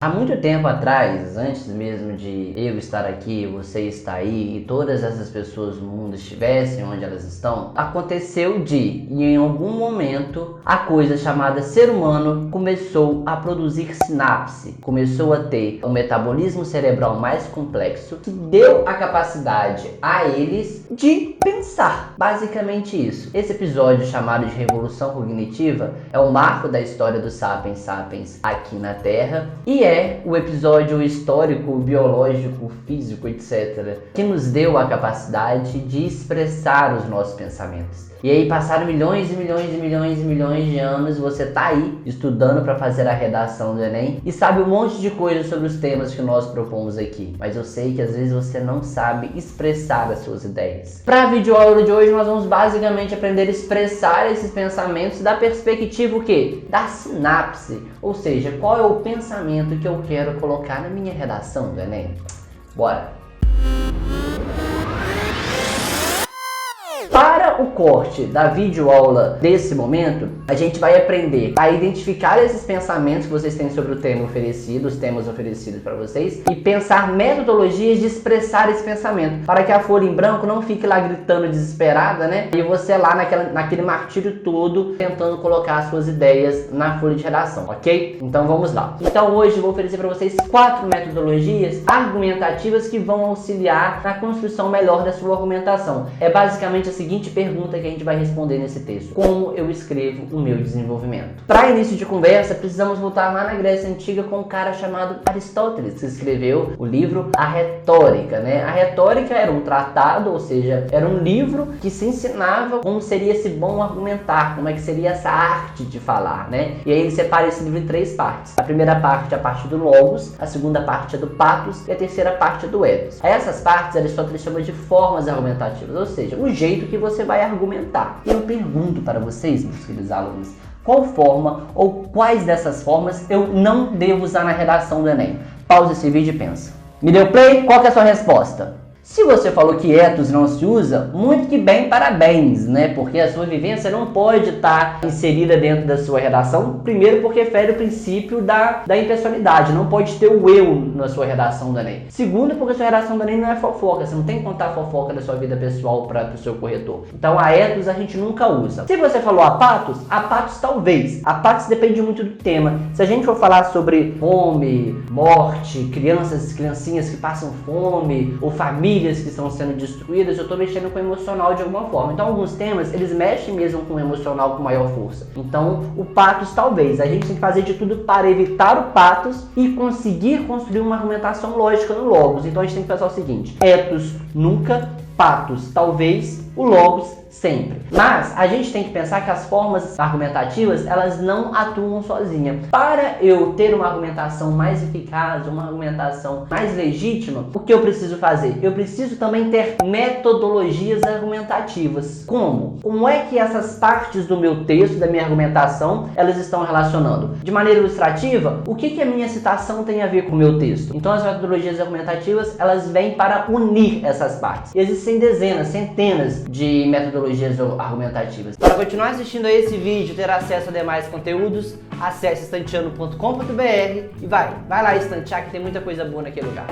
Há muito tempo atrás, antes mesmo de eu estar aqui, você estar aí e todas essas pessoas no mundo estivessem onde elas estão, aconteceu em algum momento, a coisa chamada ser humano começou a produzir sinapse, começou a ter um metabolismo cerebral mais complexo, que deu a capacidade a eles de pensar. Basicamente isso. Esse episódio chamado de Revolução Cognitiva é o marco da história do Sapiens Sapiens aqui na Terra e é o episódio histórico, biológico, físico, etc., que nos deu a capacidade de expressar os nossos pensamentos. E aí passaram milhões e milhões e milhões e milhões de anos, você tá aí estudando para fazer a redação do Enem e sabe um monte de coisa sobre os temas que nós propomos aqui. Mas eu sei que às vezes você não sabe expressar as suas ideias. Para a videoaula de hoje nós vamos basicamente aprender a expressar esses pensamentos da perspectiva o quê? Da sinapse. Ou seja, qual é o pensamento que eu quero colocar na minha redação do Enem? Bora! Para o corte da videoaula desse momento, a gente vai aprender a identificar esses pensamentos que vocês têm sobre o tema oferecido, os temas oferecidos para vocês, e pensar metodologias de expressar esse pensamento, para que a folha em branco não fique lá gritando desesperada, né? E você lá naquele martírio todo, tentando colocar as suas ideias na folha de redação, ok? Então vamos lá. Então hoje eu vou oferecer para vocês 4 metodologias argumentativas que vão auxiliar na construção melhor da sua argumentação. É basicamente a seguinte pergunta que a gente vai responder nesse texto: como eu escrevo o meu desenvolvimento? Para início de conversa, precisamos voltar lá na Grécia Antiga com um cara chamado Aristóteles, que escreveu o livro A Retórica, né? A Retórica era um tratado, ou seja, era um livro que se ensinava como seria esse bom argumentar, como é que seria essa arte de falar, né? E aí ele separa esse livro em 3 partes. A primeira parte é a parte do logos, a segunda parte é do patos e a terceira parte é do ethos. A essas partes Aristóteles chama de formas argumentativas, ou seja, o jeito que você vai argumentar. E eu pergunto para vocês, meus queridos alunos, qual forma ou quais dessas formas eu não devo usar na redação do Enem? Pausa esse vídeo e pensa. Me deu play? Qual que é a sua resposta? Se você falou que ethos não se usa, muito que bem, parabéns, né? Porque a sua vivência não pode estar inserida dentro da sua redação. Primeiro porque fere o princípio da impessoalidade, não pode ter o eu na sua redação do Enem. Segundo porque a sua redação do Enem não é fofoca, você não tem que contar a fofoca da sua vida pessoal para o seu corretor. Então a ethos a gente nunca usa. Se você falou a patos talvez. A patos depende muito do tema. Se a gente for falar sobre fome, morte, criancinhas que passam fome, ou família que estão sendo destruídas, eu estou mexendo com o emocional de alguma forma. Então alguns temas, eles mexem mesmo com o emocional com maior força. Então o patos talvez. A gente tem que fazer de tudo para evitar o patos e conseguir construir uma argumentação lógica no logos. Então a gente tem que pensar o seguinte: ethos nunca, patos talvez, o logos sempre. Mas a gente tem que pensar que as formas argumentativas, elas não atuam sozinhas. Para eu ter uma argumentação mais eficaz, uma argumentação mais legítima, o que eu preciso fazer? Eu preciso também ter metodologias argumentativas. Como? Como é que essas partes do meu texto, da minha argumentação, elas estão relacionando? De maneira ilustrativa, o que a minha citação tem a ver com o meu texto? Então as metodologias argumentativas, elas vêm para unir essas partes. E existem dezenas, centenas de metodologias argumentativas. Para continuar assistindo a esse vídeo e ter acesso a demais conteúdos, acesse estanteano.com.br e vai lá estantear que tem muita coisa boa naquele lugar.